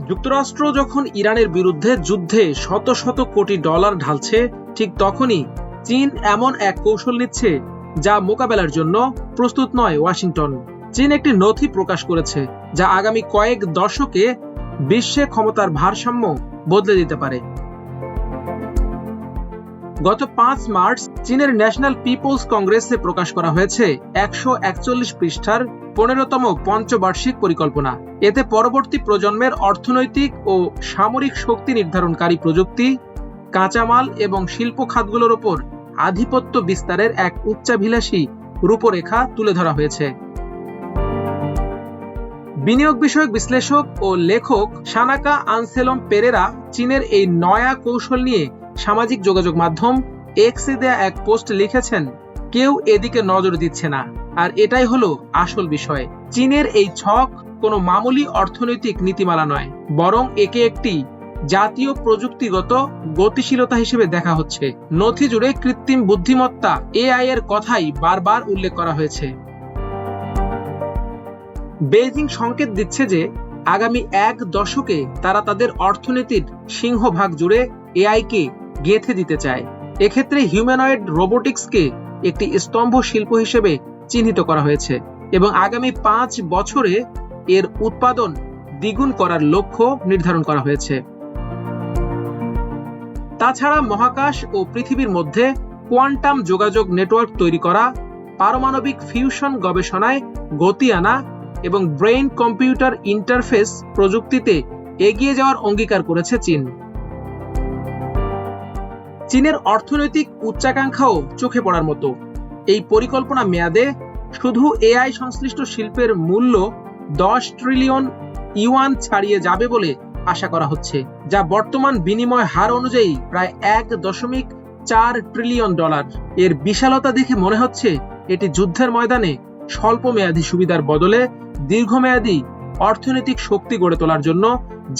যুক্তরাষ্ট্র যখন ইরানের বিরুদ্ধে যুদ্ধে শত শত কোটি ডলার ঢালছে, ঠিক তখনই চীন এমন এক কৌশল নিচ্ছে যা মোকাবেলার জন্য প্রস্তুত নয় ওয়াশিংটন। চীন একটি নথি প্রকাশ করেছে যা আগামী কয়েক দশকে বিশ্বে ক্ষমতার ভারসাম্য বদলে দিতে পারে। গত 5 মার্চ চীনের ন্যাশনাল পিপলস কংগ্রেসে প্রকাশ করা হয়েছে 141 পৃষ্ঠার 15তম পঞ্চবার্ষিক পরিকল্পনা। এতে পরবর্তী প্রজন্মের অর্থনৈতিক ও সামরিক শক্তি নির্ধারণকারী প্রযুক্তি, কাঁচামাল এবং শিল্প খাতগুলোর উপর আধিপত্য বিস্তারের এক উচ্চাভিলাষী রূপরেখা তুলে ধরা হয়েছে। বিনিয়োগ বিষয়ক বিশ্লেষক ও লেখক শানাকা আনসেলম পেরেরা চীনের এই নয়া কৌশল নিয়ে সামাজিক যোগাযোগ মাধ্যম এক্সে দেয়া এক পোস্ট লিখেছেন, কেউ এদিকে নজর দিচ্ছে না, আর এটাই হলো আসল বিষয়। চীনের এই ছক কোনো মামুলি অর্থনৈতিক নীতিমালা নয়, বরং একে একটি জাতীয় প্রযুক্তিগত গতিশীলতা হিসেবে দেখা হচ্ছে। নথি জুড়ে কৃত্রিম বুদ্ধিমত্তা এআই এর কথাই বারবার উল্লেখ করা হয়েছে। বেইজিং সংকেত দিচ্ছে যে আগামী 1 দশকে তারা তাদের অর্থনীতির সিংহভাগ জুড়ে এআইকে গেঁথে দিতে চায়। এক্ষেত্রে হিউম্যানয়েড রোবোটিক্সকে একটি স্তম্ভ শিল্প হিসেবে চিহ্নিত করা হয়েছে এবং আগামী 5 বছরে এর উৎপাদন দ্বিগুণ করার লক্ষ্য নির্ধারণ করা হয়েছে। তাছাড়া মহাকাশ ও পৃথিবীর মধ্যে কোয়ান্টাম যোগাযোগ নেটওয়ার্ক তৈরি করা, পারমাণবিক ফিউশন গবেষণায় গতি আনা এবং ব্রেইন কম্পিউটার ইন্টারফেস প্রযুক্তিতে এগিয়ে যাওয়ার অঙ্গীকার করেছে চীন। চীনের অর্থনৈতিক উচ্চাকাঙ্ক্ষাও চোখে পড়ার মতো। এই পরিকল্পনা মেয়াদে শুধু এআই সংশ্লিষ্ট শিল্পের মূল্য 10 ট্রিলিয়ন ইউয়ান ছাড়িয়ে যাবে বলে আশা করা হচ্ছে, যা বর্তমান বিনিময় হার অনুযায়ী প্রায় 1.4 ট্রিলিয়ন ডলার। এর বিশালতা দেখে মনে হচ্ছে এটি যুদ্ধের ময়দানে স্বল্প মেয়াদী সুবিধার বদলে দীর্ঘমেয়াদী অর্থনৈতিক শক্তি গড়ে তোলার জন্য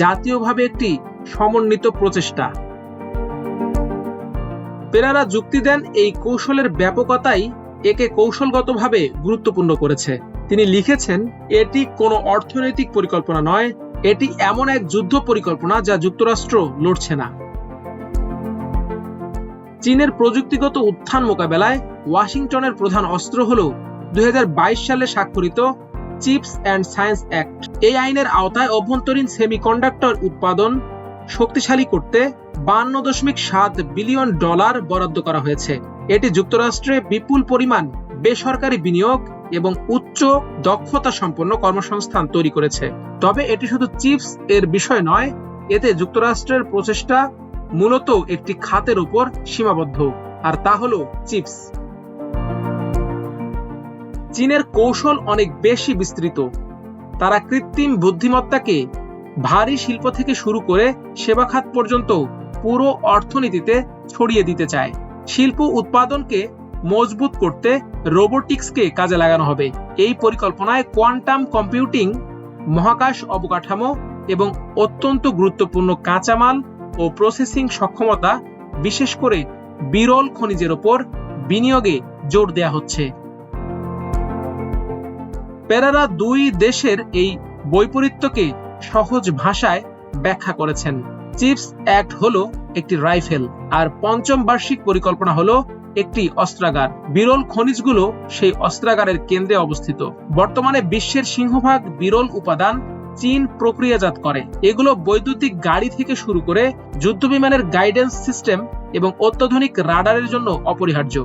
জাতীয়ভাবে একটি সমন্বিত প্রচেষ্টা। পেরেরা যুক্তি দেন, এই কৌশলের ব্যাপকতাই একে কৌশলগতভাবে গুরুত্বপূর্ণ করেছে। তিনি লিখেছেন, এটি কোনো অর্থনৈতিক পরিকল্পনা নয়, এটি এমন এক যুদ্ধ পরিকল্পনা যা যুক্তরাষ্ট্র লড়ছে না। চীনের প্রযুক্তিগত উত্থান মোকাবেলায় ওয়াশিংটনের প্রধান অস্ত্র হল 2022 সালে স্বাক্ষরিত চিপস অ্যান্ড সায়েন্স অ্যাক্ট। এই আইনের আওতায় অভ্যন্তরীণ সেমিকন্ডাক্টর উৎপাদন শক্তিশালী করতে 52.7 বিলিয়ন ডলার বরাদ্দ করা হয়েছে। এটি যুক্তরাষ্ট্রে বিপুল পরিমাণ বেসরকারি বিনিয়োগ এবং উচ্চ দক্ষতা সম্পন্ন কর্মসংস্থান তৈরি করেছে। তবে এটি শুধু চিপস এর বিষয় নয়, এতে যুক্তরাষ্ট্রের প্রচেষ্টা মূলত একটি খাতের উপর সীমাবদ্ধ, আর তা হলো চিপস। চীনের কৌশল অনেক বেশি বিস্তৃত। তারা কৃত্রিম বুদ্ধিমত্তাকে ভারী শিল্প থেকে শুরু করে সেবা খাত পর্যন্ত পুরো অর্থনীতিতে ছড়িয়ে দিতে চায়। শিল্প উৎপাদনকে মজবুত করতে রোবোটিক্সকে কাজে লাগানো হবে। এই পরিকল্পনায় কোয়ান্টাম কম্পিউটিং, মহাকাশ অবকাঠামো এবং অত্যন্ত গুরুত্বপূর্ণ কাঁচামাল ও প্রসেসিং সক্ষমতা, বিশেষ করে বিরল খনিজের ওপর বিনিয়োগে জোর দেয়া হচ্ছে। পেরেরা 2 দেশের এই বৈপরীত্যকে সহজ ভাষায় ব্যাখ্যা করেছেন। চিপস অ্যাক্ট হলো একটি রাইফেল, আর 5ম বার্ষিক পরিকল্পনা হলো একটি অস্ত্রাগার। বিরল খনিজগুলো সেই অস্ত্রাগারের কেন্দ্রে অবস্থিত। বর্তমানে বিশ্বের সিংহভাগ বিরল উপাদান চীন প্রক্রিয়াজাত করে। এগুলো বৈদ্যুতিক গাড়ি থেকে শুরু করে যুদ্ধবিমানের গাইডেন্স সিস্টেম এবং অত্যাধুনিক রাডারের জন্য অপরিহার্য।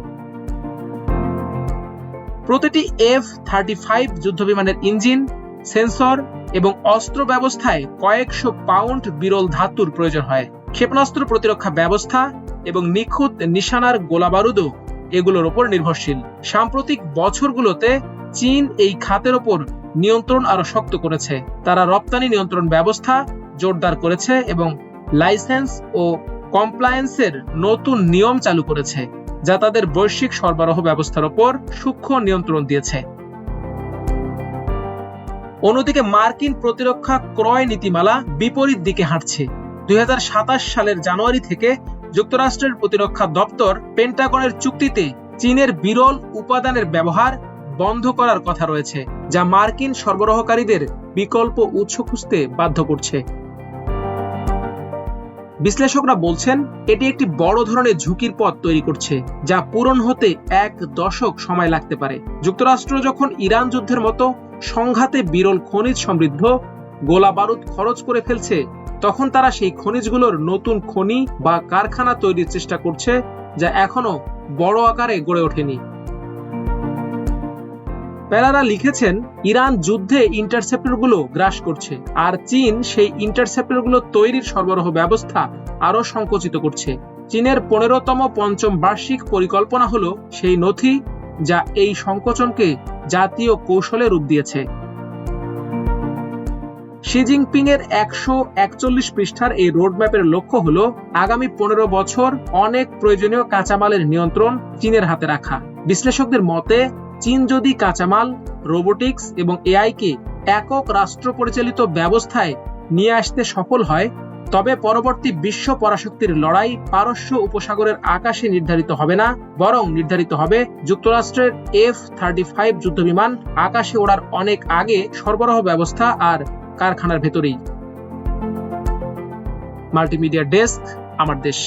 প্রতিটি F-35 যুদ্ধবিমানের ইঞ্জিন, সেন্সর এবং অস্ত্র ব্যবস্থায় কয়েকশো পাউন্ড বিরল ধাতুর প্রয়োজন হয়। ক্ষেপণাস্ত্র প্রতিরক্ষা ব্যবস্থা এবং নিখুঁত নিশানার গোলাবারুদও এগুলোর উপর নির্ভরশীল। সাম্প্রতিক বছরগুলোতে চীন এই খাতের উপর নিয়ন্ত্রণ আরো শক্ত করেছে। তারা রপ্তানি নিয়ন্ত্রণ ব্যবস্থা জোরদার করেছে এবং লাইসেন্স ও কমপ্লায়েন্সের নতুন নিয়ম চালু করেছে, যা তাদের বৈশ্বিক সরবরাহ ব্যবস্থার উপর সূক্ষ্ম নিয়ন্ত্রণ দিয়েছে। অন্যদিকে মার্কিন প্রতিরক্ষা ক্রয় নীতিমালা বিপরীত দিকে হাঁটছে। 2027 সালের জানুয়ারি থেকে যুক্তরাষ্ট্রের প্রতিরক্ষা দপ্তর পেন্টাগনের চুক্তিতে চীনের বিরল উপাদানের ব্যবহার বন্ধ করার কথা রয়েছে, যা মার্কিন সরবরাহকারীদের বিকল্প উৎস খুঁজতে বাধ্য করছে। বিশ্লেষকরা বলছেন এটি একটি বড় ধরনের ঝুঁকির পথ তৈরি করছে, যা পূরণ হতে 1 দশক সময় লাগতে পারে। যুক্তরাষ্ট্র যখন ইরান যুদ্ধের মতো সংঘাতে বিরল খনিজ সমৃদ্ধ গোলা বারুদ খরচ করে ফেলছে, তখন তারা সেই খনিজগুলোর নতুন খনি বা কারখানা তৈরির চেষ্টা করছে, যা এখনো বড় আকারে গড়ে ওঠেনি। প্যারারা লিখেছেন, ইরান যুদ্ধে ইন্টারসেপ্টরগুলো গ্রাস করছে, আর চীন সেই ইন্টারসেপ্টরগুলো তৈরির সরবরাহ ব্যবস্থা আরো সংকুচিত করছে। চীনের 15তম পঞ্চম বার্ষিক পরিকল্পনা হলো সেই নথি, যা এই সংকোচনকে জাতীয় কৌশলে রূপ দিয়েছে। শি জিনপিং এর 141 পৃষ্ঠার এই রোডম্যাপের লক্ষ্য হলো আগামী 15 বছর অনেক প্রয়োজনীয় কাঁচামালের নিয়ন্ত্রণ চীনের হাতে রাখা। বিশ্লেষকদের মতে, চীন যদি কাঁচামাল, রোবোটিক্স এবং এআই কে একক রাষ্ট্র পরিচালিত ব্যবস্থায় নিয়ে আসতে সফল হয়, তবে পরবর্তী বিশ্ব পরাশক্তির লড়াই পারস্য উপসাগরের আকাশে নির্ধারিত হবে না, বরং নির্ধারিত হবে যুক্তরাষ্ট্রের F-35 যুদ্ধবিমান আকাশে ওড়ার অনেক আগে সরবরাহ ব্যবস্থা আর কারখানার ভেতরেই। মাল্টিমিডিয়া ডেস্ক, আমার দেশ।